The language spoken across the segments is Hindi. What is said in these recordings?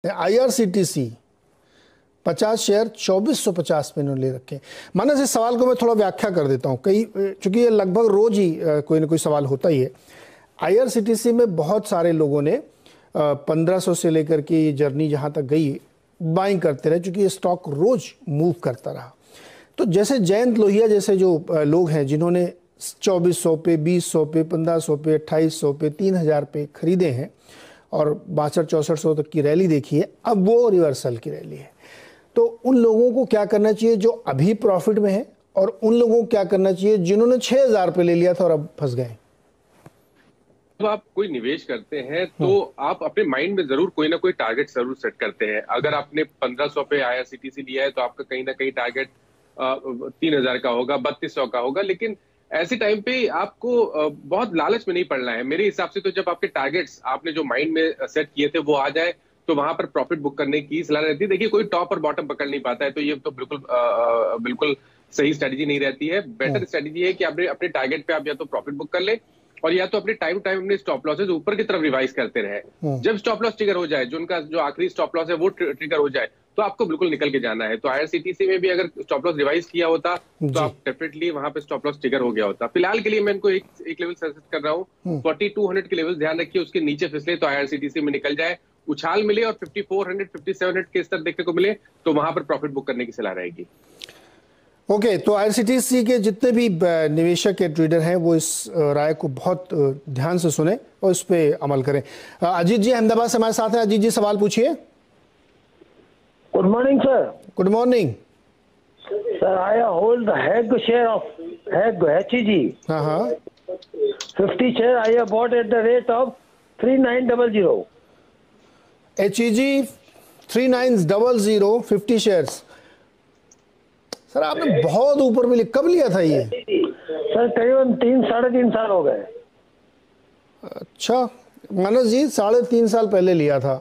IRCTC 50 शेयर 2450 में इन्होंने ले रखे हैं। मानस, इस सवाल को मैं थोड़ा व्याख्या कर देता हूँ, कई चूंकि ये लगभग रोज ही कोई ना कोई सवाल होता ही है। IRCTC में बहुत सारे लोगों ने 1500 से लेकर के जर्नी जहाँ तक गई बाइंग करते रहे, चूंकि ये स्टॉक रोज मूव करता रहा। तो जैसे जयंत लोहिया जैसे जो लोग हैं जिन्होंने 2400 पे, 2200 पे, 1500 पे, 2800 पे, 3000 पे खरीदे हैं और 6200-6400 तक की रैली देखी है, अब वो रिवर्सल की रैली है। तो उन लोगों को क्या करना चाहिए जो अभी प्रॉफिट में है, और उन लोगों को क्या करना चाहिए जिन्होंने 6000 पे ले लिया था और अब फंस गए? जब आप कोई निवेश करते हैं तो आप अपने माइंड में जरूर कोई ना कोई टारगेट जरूर सेट करते हैं। अगर आपने 1500 पे IRCTC लिया है तो आपका कहीं ना कहीं टारगेट 3000 का होगा, 3200 का होगा। लेकिन ऐसे टाइम पे आपको बहुत लालच में नहीं पड़ना है मेरे हिसाब से। तो जब आपके टारगेट्स आपने जो माइंड में सेट किए थे वो आ जाए तो वहां पर प्रॉफिट बुक करने की सलाह रहती है। देखिए, कोई टॉप और बॉटम पकड़ नहीं पाता है, तो ये तो बिल्कुल सही स्ट्रेटजी नहीं रहती है। बेटर स्ट्रेटजी है कि आपने अपने टारगेट पे आप या तो प्रॉफिट बुक कर ले, और या तो अपने टाइम टाइम अपने स्टॉप लॉसेज ऊपर की तरफ रिवाइज करते रहे। जब स्टॉप लॉस ट्रिगर हो जाए, जो उनका जो आखिरी स्टॉप लॉस है वो ट्रिगर हो जाए, तो आपको बिल्कुल निकल के जाना है। तो IRCTC में भी अगर स्टॉप लॉस रिवाइज किया होता तो आप डेफिनेटली वहां पे स्टॉप लॉस ट्रिगर हो गया होता। फिलहाल के लिए मैं इनको एक लेवल सजेस्ट कर रहा हूँ, 4200 के लेवल ध्यान रखिए, उसके नीचे फिसले तो IRCTC में निकल जाए, उछाल मिले और 5400 5700 के स्तर देखने को मिले तो वहां पर प्रॉफिट बुक करने की सलाह रहेगी। ओके, तो IRCTC के जितने भी निवेशक या ट्रेडर हैं वो इस राय को बहुत ध्यान से सुने और इस पे अमल करें। अजीत जी अहमदाबाद से हमारे साथ हैं। अजीत जी, सवाल पूछिए। Good morning sir. Good morning sir, I hold the HEG share of HEG. हाँ 50 share I have bought at the rate of 3900. HEG 3900 50 shares. Sir आपने बहुत ऊपर में कब लिया था ये? सर करीबन 3-3.5 साल हो गए। अच्छा मानस जी, 3.5 साल पहले लिया था,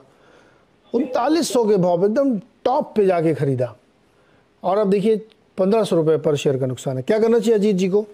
3900 के भाव, एकदम टॉप पे जाके खरीदा, और अब देखिए 1500 रुपए पर शेयर का नुकसान है। क्या करना चाहिए अजीत जी को?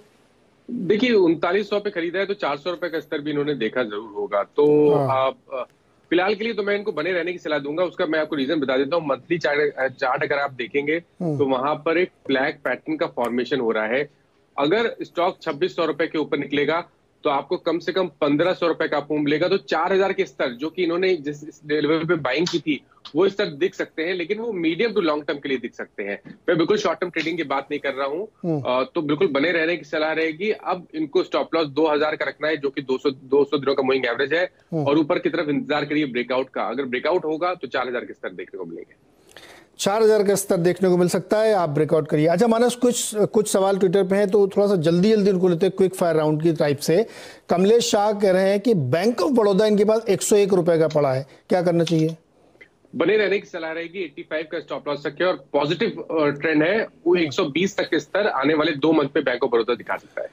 देखिए, 3900 पे खरीदा है तो 400 रुपए का स्तर भी इन्होंने देखा जरूर होगा। तो आप फिलहाल के लिए तो मैं इनको बने रहने की सलाह दूंगा। उसका मैं आपको रीजन बता देता हूँ। मंथली चार्ट अगर आप देखेंगे तो वहां पर एक फ्लैग पैटर्न का फॉर्मेशन हो रहा है। अगर स्टॉक 2600 रुपए के ऊपर निकलेगा तो आपको कम से कम 1500 रुपए का मूव मिलेगा। तो 4000 के स्तर जो कि इन्होंने जिस लेवल पे बाइंग की थी वो स्तर दिख सकते हैं, लेकिन वो मीडियम टू लॉन्ग टर्म के लिए दिख सकते हैं। मैं बिल्कुल शॉर्ट टर्म ट्रेडिंग की बात नहीं कर रहा हूँ। तो बिल्कुल बने रहने की सलाह रहेगी। अब इनको स्टॉप लॉस 2000 का रखना है, जो कि 200 दिनों का मूविंग एवरेज है, और ऊपर की तरफ इंतजार करिए ब्रेकआउट का। अगर ब्रेकआउट होगा तो 4000 के स्तर देखने को मिलेंगे। 4000 का स्तर देखने को मिल सकता है, आप ब्रेकआउट करिए। अच्छा मानस, कुछ सवाल ट्विटर पे हैं तो थोड़ा सा जल्दी उनको लेते हैं, क्विक फायर राउंड की टाइप से। कमलेश शाह कह रहे हैं कि बैंक ऑफ बड़ौदा इनके पास 101 रुपए का पड़ा है, क्या करना चाहिए? बने रहने की सलाह रहेगी। 85 का स्टॉप लॉस रखे, और पॉजिटिव ट्रेंड है वो 120 तक के स्तर आने वाले 2 मंथ पे बैंक ऑफ बड़ौदा दिखा सकता है।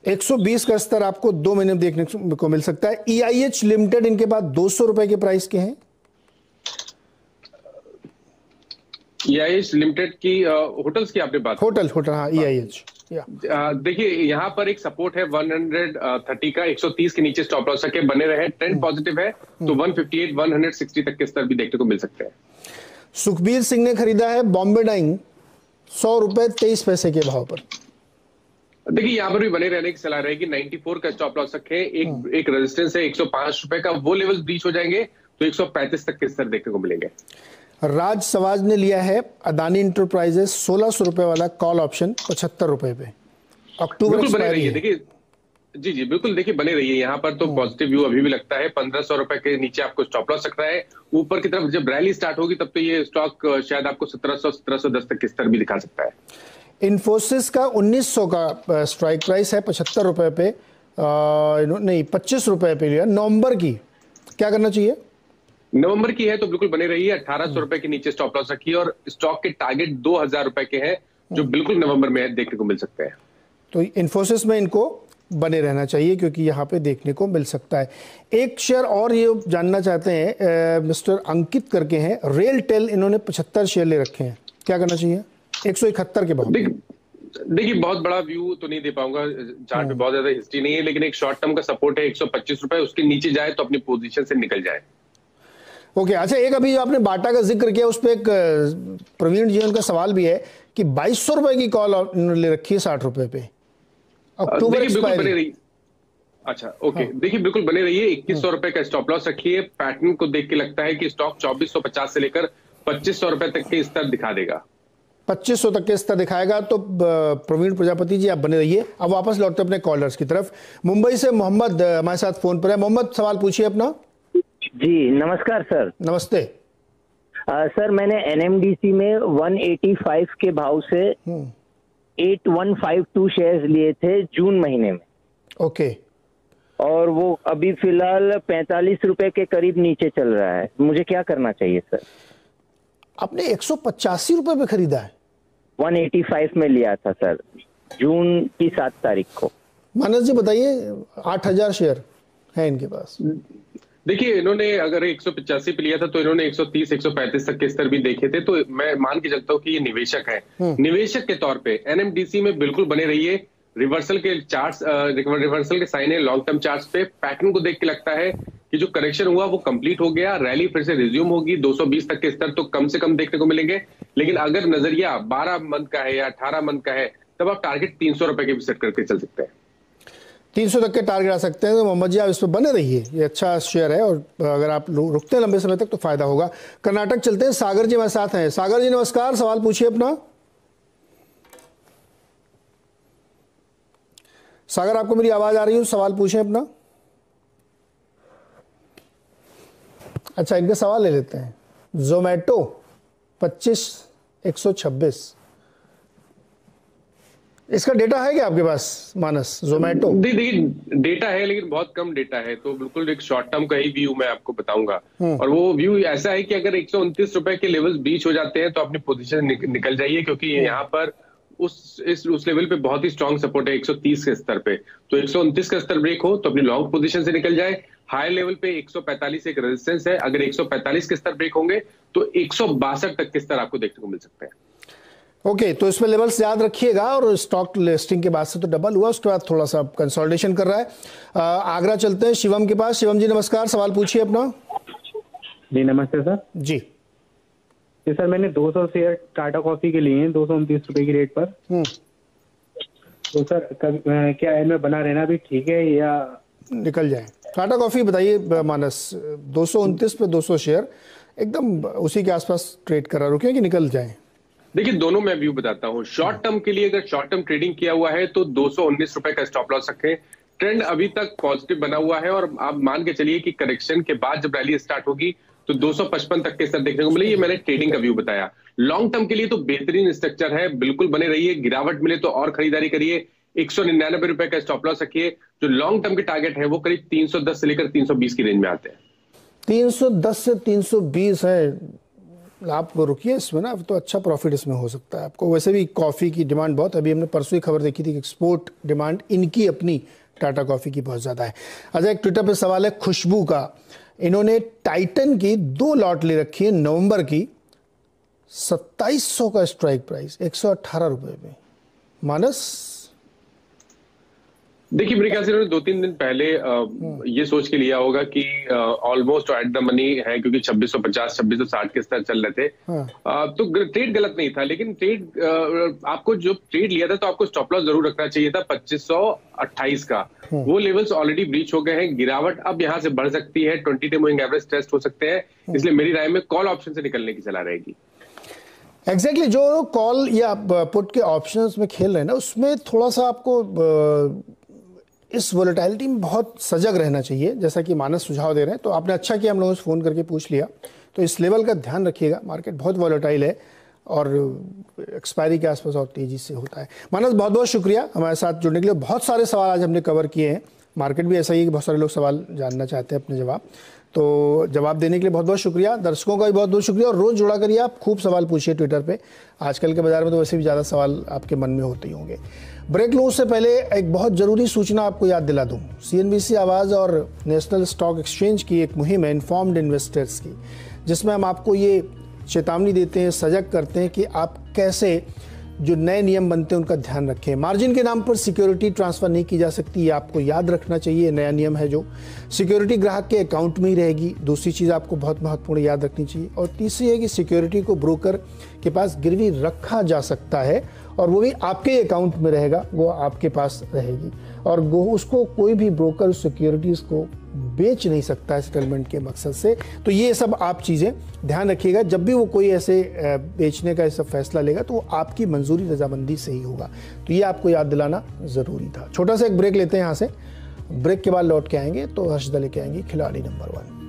120 का स्तर आपको 2 महीने में देखने को मिल सकता है। EIH लिमिटेड इनके पास 200 रुपए के प्राइस के हैं। EIH लिमिटेड की होटल्स की आपने बात? होटल हाँ, EIH। देखिए, यहाँ पर एक सपोर्ट है 130 का, 130 के नीचे स्टॉप लॉस रखे, बने रहे। ट्रेंड पॉजिटिव है तो 158 160 तक के स्तर भी देखने को मिल सकते हैं। सुखबीर सिंह ने खरीदा है बॉम्बे डाइंग 100 रुपए 23 पैसे के भाव पर। देखिए, यहाँ पर भी बने रहने की सलाह रहेगी। 94 का स्टॉप लॉस रखे, एक रेजिस्टेंस है 105 रुपए का, वो लेवल ब्रीच हो जाएंगे तो 135 तक के स्तर देखने को मिलेंगे। राज सवाज ने लिया है अदानी इंटरप्राइजेस 1600 रुपए वाला कॉल ऑप्शन 75 रुपए पे, अक्टूबर बने रही है। देखिए जी बिल्कुल, देखिए बने रही है। यहाँ पर तो पॉजिटिव व्यू अभी भी लगता है। 1500 रुपए के नीचे आपको स्टॉप लॉस रखना है। ऊपर की तरफ जब रैली स्टार्ट होगी तब तो ये स्टॉक शायद आपको 1710 तक के स्तर भी दिखा सकता है। इन्फोसिस का 1900 का स्ट्राइक प्राइस है, 75 रुपए पे, नहीं 25 रुपए पे लिया नवंबर की, क्या करना चाहिए? नवंबर की है तो बिल्कुल बने रही है। 1800 रुपए के नीचे स्टॉप लॉस रखिए, और स्टॉक के टारगेट 2000 रुपए के हैं जो बिल्कुल नवंबर में देखने को मिल सकते हैं। तो इन्फोसिस में इनको बने रहना चाहिए क्योंकि यहाँ पे देखने को मिल सकता है। एक शेयर और ये जानना चाहते हैं, मिस्टर अंकित करके हैं, रेल टेल, इन्होंने 75 शेयर ले रखे हैं, क्या करना चाहिए? 171 के भाव। देखिए, बहुत बड़ा व्यू तो नहीं दे पाऊंगा, चार्ट पे बहुत ज्यादा हिस्ट्री नहीं है, लेकिन एक शॉर्ट टर्म का सपोर्ट है 125 रुपए, उसके नीचे जाए तो अपनी पोजीशन से निकल जाए। ओके, अच्छा एक अभी जो आपने बाटा का जिक्र किया उस पर एक प्रवीण जी उनका सवाल भी है कि 2200 रुपए की कॉल ले रखी है 60 रुपए पे, अक्टूबर एक्सपायरी। अच्छा ओके, देखिए बिल्कुल बने रहिए। 2100 रुपए का स्टॉप लॉस रखिए। पैटर्न को देख के लगता है कि स्टॉक 2450 से लेकर 2500 रुपए तक के स्तर दिखा देगा। 2500 तक के स्तर दिखाएगा। तो प्रवीण प्रजापति जी आप बने रहिए। अब वापस लौटते अपने कॉलर्स की तरफ। मुंबई से मोहम्मद हमारे साथ फोन पर है। मोहम्मद, सवाल पूछिए अपना। जी नमस्कार सर। नमस्ते। सर मैंने एनएमडीसी में 185 के भाव से 8152 शेयर्स लिए थे जून महीने में। ओके। और वो अभी फिलहाल 45 रुपए के करीब नीचे चल रहा है, मुझे क्या करना चाहिए सर? आपने 185 रुपए पे खरीदा है? 185 में लिया था सर, जून की 7 तारीख को। मानस जी बताइए, 8000 शेयर है इनके पास। देखिए इन्होंने अगर 185 पे लिया था तो इन्होंने 130 135 तक के स्तर भी देखे थे, तो मैं मान के चलता हूँ कि ये निवेशक है। निवेशक के तौर पे एनएमडीसी में बिल्कुल बने रहिए। रिवर्सल के चार्ट्स, रिवर्सल के साइन है लॉन्ग टर्म चार्ट्स पे। पैटर्न को देख के लगता है कि जो करेक्शन हुआ वो कंप्लीट हो गया। रैली फिर से रिज्यूम होगी। 220 तक के स्तर तो कम से कम देखने को मिलेंगे। लेकिन अगर नजरिया 12 मंथ का है या 18 मंथ का है तब आप टारगेट 300 रुपए के भी सेट करके चल सकते हैं। 300 तक के टारगेट आ सकते हैं। तो मोहम्मद जी आप इस पर बने रहिए, ये अच्छा शेयर है और अगर आप रुकते हैं लंबे समय तक तो फायदा होगा। कर्नाटक चलते हैं। सागर जी हमारे साथ हैं। सागर जी नमस्कार, सवाल पूछिए अपना। सागर, आपको मेरी आवाज आ रही है? सवाल पूछें अपना। अच्छा, इनके सवाल ले लेते हैं। जोमैटो 25,126, इसका डेटा है क्या आपके पास मानस? जोमैटो देखिए डेटा है लेकिन बहुत कम डेटा है, तो बिल्कुल एक शॉर्ट टर्म का ही व्यू मैं आपको बताऊंगा। और वो व्यू ऐसा है कि अगर 129 रुपए के लेवल्स ब्रीच हो जाते हैं तो अपनी पोजीशन निकल जाइए, क्योंकि यहाँ पर उस लेवल पे बहुत ही स्ट्रांग सपोर्ट है 130 के स्तर पे। तो 129 का स्तर ब्रेक हो तो अपनी लॉन्ग पोजीशन से निकल जाए। हाई लेवल पे 145 एक रेजिस्टेंस है। अगर 145 के स्तर ब्रेक होंगे तो 162 तक के स्तर आपको देखने को मिल सकते हैं। ओके, तो इसमें लेवल्स याद रखिएगा। और स्टॉक लिस्टिंग के बाद से तो डबल हुआ, उसके बाद थोड़ा सा कंसोलिडेशन कर रहा है। आगरा चलते हैं शिवम के पास। शिवम जी नमस्कार, सवाल पूछिए अपना। जी नमस्ते सर। जी सर मैंने 200 शेयर टाटा कॉफी के लिए हैं 229 रुपए की रेट पर। तो सर क्या इनमें बना रहना भी ठीक है या निकल जाए? टाटा कॉफी बताइए मानस। 229 पे 200 शेयर एकदम उसी के आसपास ट्रेड कर रहा, रुके कि निकल जाए? देखिए दोनों मैं व्यू बताता हूँ। शॉर्ट टर्म के लिए अगर शॉर्ट टर्म ट्रेडिंग किया हुआ है तो 219 रुपए का स्टॉप लॉस रखें। ट्रेंड अभी तक पॉजिटिव बना हुआ है और आप मान के चलिए कि करेक्शन के बाद जब रैली स्टार्ट होगी तो 255 तक के स्तर देखने को मिले। ये मैंने ट्रेडिंग का व्यू बताया। लॉन्ग टर्म के लिए तो बेहतरीन स्ट्रक्चर है, बिल्कुल बने रहिए। गिरावट मिले तो और खरीदारी करिए। 199 रुपए का स्टॉप लॉस रखिए। जो लॉन्ग टर्म के टारगेट है वो करीब 310 से लेकर 320 की रेंज में आते हैं। 310 से 320 है। आप रुकिए इसमें ना, तो अच्छा प्रॉफिट इसमें हो सकता है आपको। वैसे भी कॉफ़ी की डिमांड बहुत, अभी हमने परसों ही खबर देखी थी कि एक्सपोर्ट डिमांड इनकी अपनी टाटा कॉफ़ी की बहुत ज़्यादा है। अच्छा, एक ट्विटर पे सवाल है खुशबू का। इन्होंने टाइटन की 2 लॉट ले रखी है नवंबर की, 2700 का स्ट्राइक प्राइस, 118 रुपए पे। मानस देखिए मेरे ख्याल से इन्होंने 2-3 दिन पहले ये सोच के लिया होगा कि ऑलमोस्ट एट द मनी है, क्योंकि 2650 2660 के स्तर चल रहे थे। तो ट्रेड गलत नहीं था, लेकिन ट्रेड आपको जो ट्रेड लिया था तो आपको स्टॉप लॉस जरूर रखना चाहिए था 2528 का। वो लेवल्स ऑलरेडी ब्रीच हो गए हैं। गिरावट अब यहाँ से बढ़ सकती है। 20 डे मूविंग एवरेज टेस्ट हो सकते हैं, इसलिए मेरी राय में कॉल ऑप्शन से निकलने की सलाह रहेगी। एग्जैक्टली जो कॉल या पुट के ऑप्शंस में खेल रहे हैं ना, उसमें थोड़ा सा आपको इस वोलेटिलिटी में बहुत सजग रहना चाहिए, जैसा कि मानस सुझाव दे रहे हैं। तो आपने अच्छा किया हम लोगों से फ़ोन करके पूछ लिया। तो इस लेवल का ध्यान रखिएगा, मार्केट बहुत वोलेटाइल है और एक्सपायरी के आसपास और तेज़ी से होता है। मानस बहुत बहुत शुक्रिया हमारे साथ जुड़ने के लिए। बहुत सारे सवाल आज हमने कवर किए हैं। मार्केट भी ऐसा ही है कि बहुत सारे लोग सवाल जानना चाहते हैं अपने जवाब, तो जवाब देने के लिए बहुत बहुत शुक्रिया। दर्शकों का भी बहुत बहुत शुक्रिया। और रोज़ जुड़ा करिए, आप खूब सवाल पूछिए ट्विटर पे। आजकल के बाज़ार में तो वैसे भी ज़्यादा सवाल आपके मन में होते ही होंगे। ब्रेक लूँ उससे पहले एक बहुत ज़रूरी सूचना आपको याद दिला दूँ। CNBC आवाज़ और नेशनल स्टॉक एक्सचेंज की एक मुहिम है इन्फॉर्म्ड इन्वेस्टर्स की, जिसमें हम आपको ये चेतावनी देते हैं, सजग करते हैं कि आप कैसे जो नए नियम बनते हैं उनका ध्यान रखें। मार्जिन के नाम पर सिक्योरिटी ट्रांसफ़र नहीं की जा सकती, ये आपको याद रखना चाहिए। नया नियम है जो सिक्योरिटी ग्राहक के अकाउंट में ही रहेगी। दूसरी चीज़ आपको बहुत महत्वपूर्ण याद रखनी चाहिए। और तीसरी है कि सिक्योरिटी को ब्रोकर के पास गिरवी रखा जा सकता है और वो भी आपके अकाउंट में रहेगा, वो आपके पास रहेगी और उसको कोई भी ब्रोकर सिक्योरिटीज़ को बेच नहीं सकता है सेटलमेंट के मकसद से। तो ये सब आप चीज़ें ध्यान रखिएगा। जब भी वो कोई ऐसे बेचने का ऐसा फैसला लेगा तो वो आपकी मंजूरी रजामंदी से ही होगा। तो ये आपको याद दिलाना ज़रूरी था। छोटा सा एक ब्रेक लेते हैं यहाँ से, ब्रेक के बाद लौट के आएंगे तो हर्षदा लेके आएंगे खिलाड़ी नंबर 1।